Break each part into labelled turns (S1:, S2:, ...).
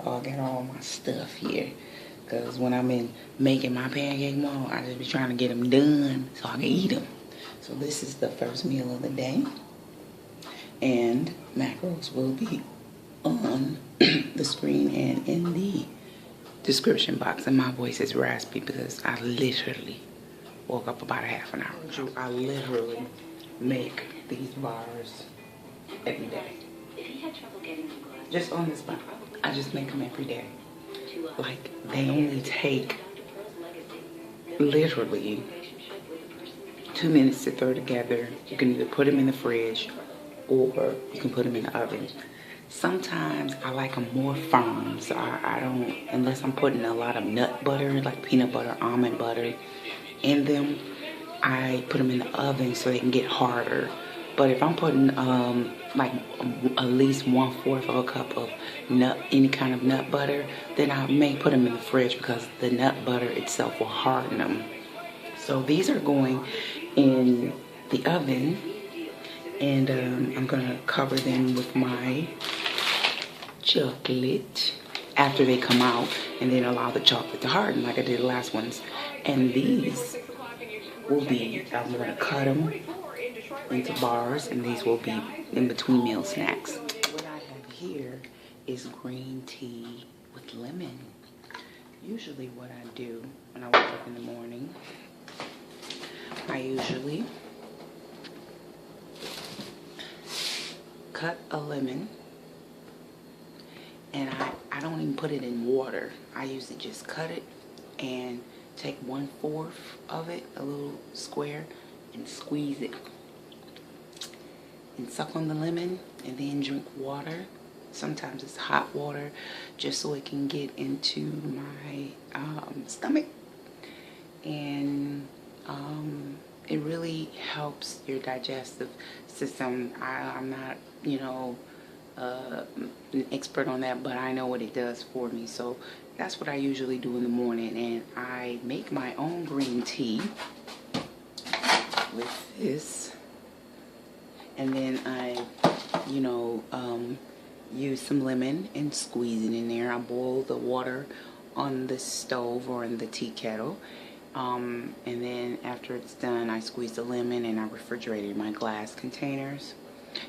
S1: I got all my stuff here. Because when I'm in making my pancake mode, I just be trying to get them done so I can eat them. So this is the first meal of the day. And macros will be on the screen and in the description box. And my voice is raspy because I literally woke up about a half an hour ago. I literally make these bars every day. Just on the spot. I just make them every day. Like, they only take literally 2 minutes to throw together. You can either put them in the fridge or you can put them in the oven. Sometimes I like them more firm, so I don't, unless I'm putting a lot of nut butter, like peanut butter, almond butter in them, I put them in the oven so they can get harder. But if I'm putting like at least 1/4 of a cup of any kind of nut butter, then I may put them in the fridge because the nut butter itself will harden them. So these are going in the oven, and I'm gonna cover them with my chocolate after they come out, and then allow the chocolate to harden like I did the last ones. And these will be, I'm gonna cut them into bars, and these will be in between meal snacks. What I have here is green tea with lemon. Usually what I do when I wake up in the morning, I usually cut a lemon, and I don't even put it in water. I usually just cut it and take 1/4 of it, a little square, and squeeze it and suck on the lemon, and then drink water. Sometimes it's hot water, just so it can get into my stomach. And it really helps your digestive system. I'm not, you know, an expert on that, but I know what it does for me. So that's what I usually do in the morning. And I make my own green tea with this. And then I, you know, use some lemon and squeeze it in there. I boil the water on the stove or in the tea kettle. And then after it's done, I squeeze the lemon and I refrigerate it in my glass containers.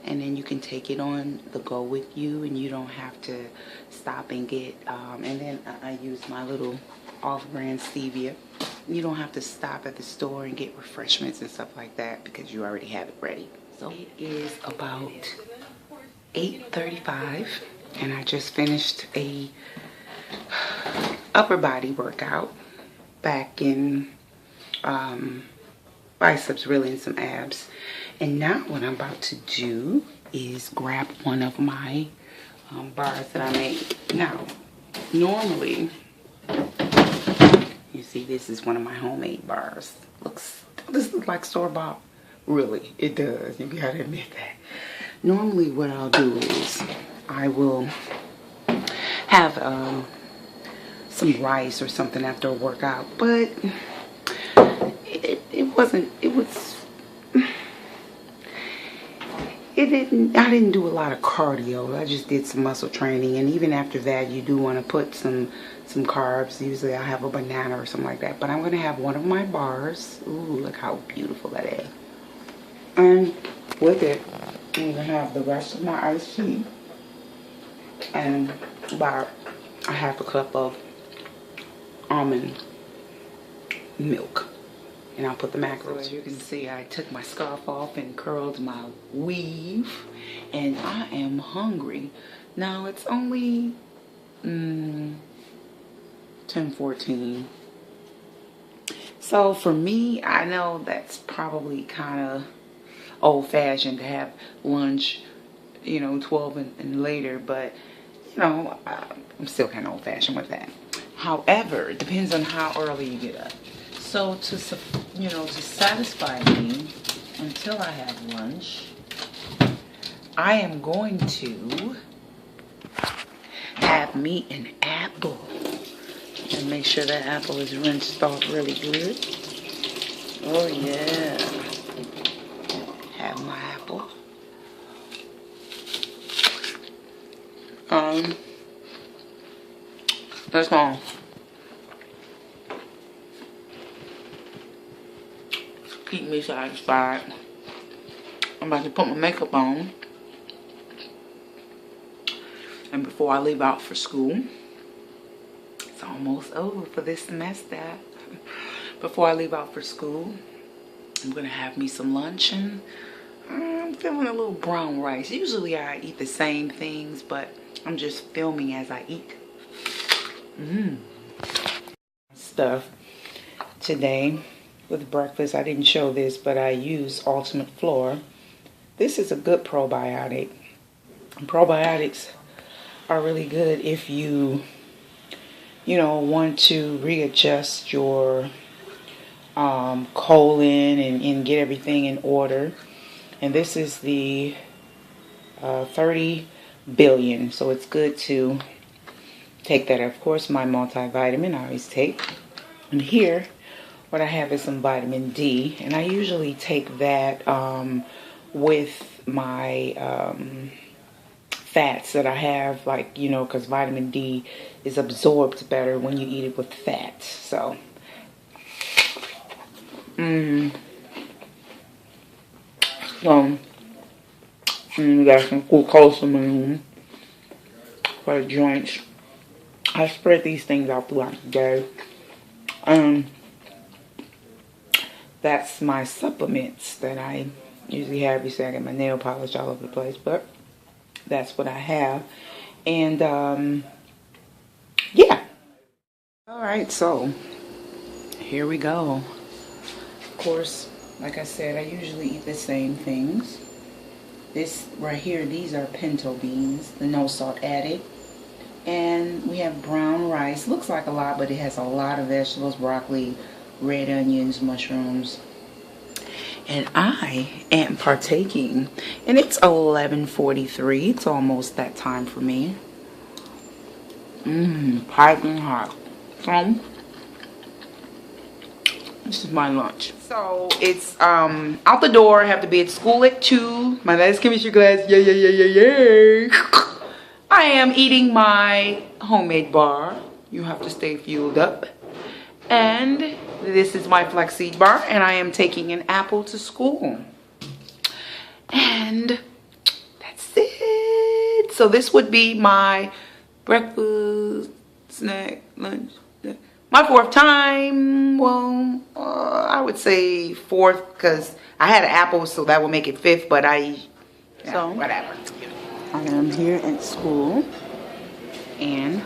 S1: And then you can take it on the go with you, and you don't have to stop and get, and then I use my little off-brand stevia. You don't have to stop at the store and get refreshments and stuff like that because you already have it ready. So it is about 8:35, and I just finished a upper body workout, back in biceps really, and some abs. And now what I'm about to do is grab one of my bars that I made. Now, normally, you see, this is one of my homemade bars. This looks like store-bought. Really, it does. You gotta admit that. Normally what I'll do is I will have some rice or something after a workout, but I didn't do a lot of cardio. I just did some muscle training, and even after that you do want to put some carbs. Usually I have a banana or something like that, but I'm going to have one of my bars. Ooh, look how beautiful that is. And with it, I'm going to have the rest of my iced tea and about a half a cup of almond milk. And I'll put the macros. So as you can see, I took my scarf off and curled my weave, and I am hungry. Now it's only 10:14. So for me, I know that's probably kind of old-fashioned to have lunch, you know, 12 and later, but you know, I'm still kind of old-fashioned with that. However, it depends on how early you get up. So to satisfy me until I have lunch, I am going to have me an apple, and make sure that apple is rinsed off really good. Oh yeah, have my apple. Let's go. Keep me satisfied. I'm about to put my makeup on. And before I leave out for school, it's almost over for this semester. Before I leave out for school, I'm gonna have me some lunch, and I'm feeling a little brown rice. Usually I eat the same things, but I'm just filming as I eat. Stuff today with breakfast. I didn't show this, but I use Ultimate Flora. This is a good probiotic. Probiotics are really good if you want to readjust your colon and get everything in order. And this is the 30 billion, so it's good to take that. Of course, my multivitamin I always take. And here what I have is some vitamin D, and I usually take that with my fats that I have, like, because vitamin D is absorbed better when you eat it with fat. So you got some glucosamine for the joints. I spread these things out throughout the day. That's my supplements that I usually have. You see, I get my nail polish all over the place, but that's what I have. And yeah. Alright, so here we go. Of course, like I said, I usually eat the same things. This right here, these are pinto beans, the no salt added. And we have brown rice. Looks like a lot, but it has a lot of vegetables: broccoli, red onions, mushrooms. And I am partaking, and it's 11:43. It's almost that time for me. Piping hot. So this is my lunch. So it's out the door. I have to be at school at 2. My last chemistry class. Yeah. I am eating my homemade bar. You have to stay fueled up. And this is my flaxseed bar, and I am taking an apple to school. And that's it. So this would be my breakfast, snack, lunch. My 4th time. Well, I would say 4th, because I had an apple, so that would make it 5th, but so whatever. I am here at school, and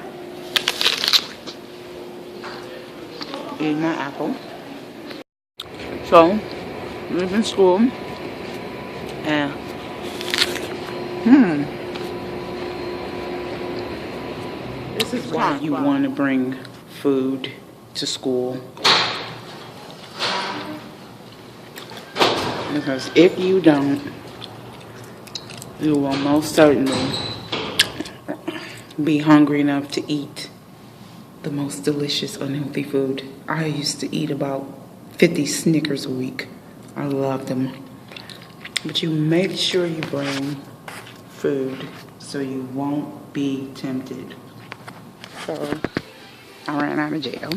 S1: eating my apple. So, leaving school, and this is why you want to bring food to school, because if you don't, you will most certainly be hungry enough to eat the most delicious unhealthy food. I used to eat about 50 Snickers a week. I loved them. But you make sure you bring food so you won't be tempted. So I ran out of jail,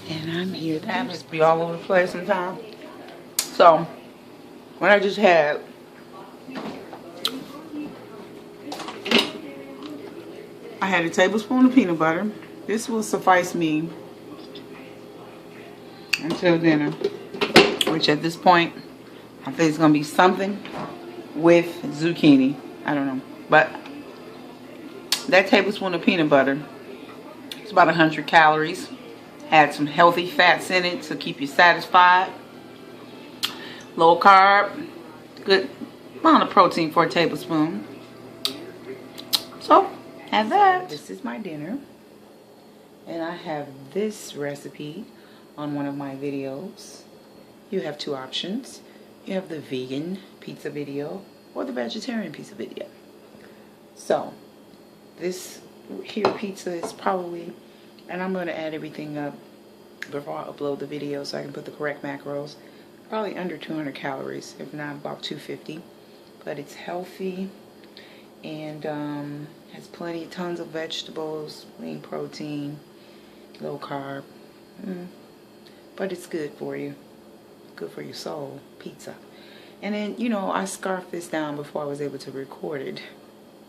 S1: and I'm here. That just be all over the place sometimes. So what I just had, I had a tablespoon of peanut butter. This will suffice me until dinner, which at this point I think it's gonna be something with zucchini. I don't know, but that tablespoon of peanut butter, it's about 100 calories. Had some healthy fats in it to keep you satisfied. Low carb, good amount of protein for a tablespoon. So have that. This is my dinner, and I have this recipe on one of my videos. You have 2 options. You have the vegan pizza video or the vegetarian pizza video. So this here pizza is probably, and I'm going to add everything up before I upload the video so I can put the correct macros, probably under 200 calories, if not about 250. But it's healthy, and has tons of vegetables, lean protein, low carb. But it's good for you. Good for your soul. Pizza. And then, you know, I scarfed this down before I was able to record it.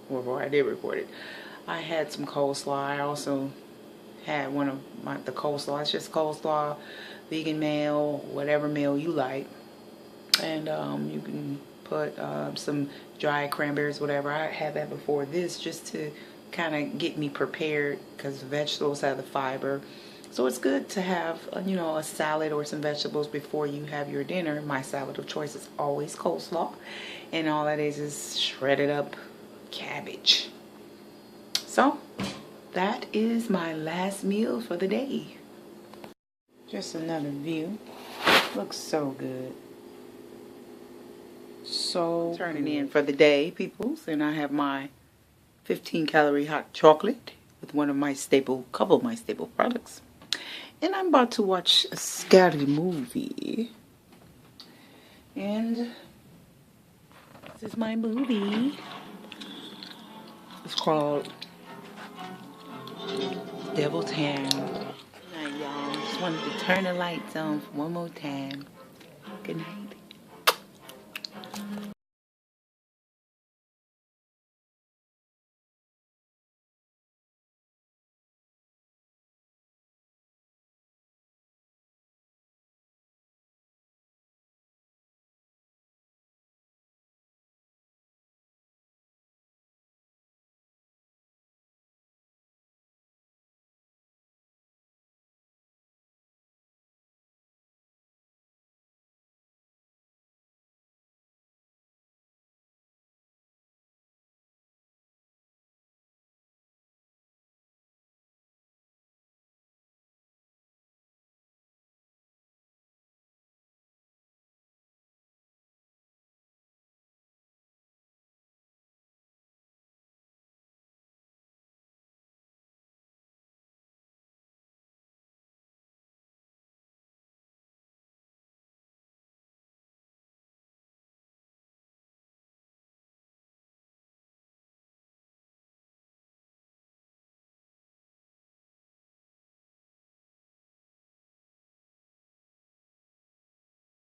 S1: Or before I did record it. I had some coleslaw. I also had one of the coleslaw. It's just coleslaw, vegan meal, whatever meal you like. And you can put some dried cranberries, whatever. I had that before this just to kind of get me prepared because vegetables have the fiber. So it's good to have, you know, a salad or some vegetables before you have your dinner. My salad of choice is always coleslaw. And all that is shredded up cabbage. So that is my last meal for the day. Just another view. Looks so good. So turning in for the day, peoples. And I have my 15-calorie hot chocolate with couple of my staple products. And I'm about to watch a scary movie. And this is my movie. It's called Devil's Hand. Good night, y'all. Just wanted to turn the lights on for one more time. Good night.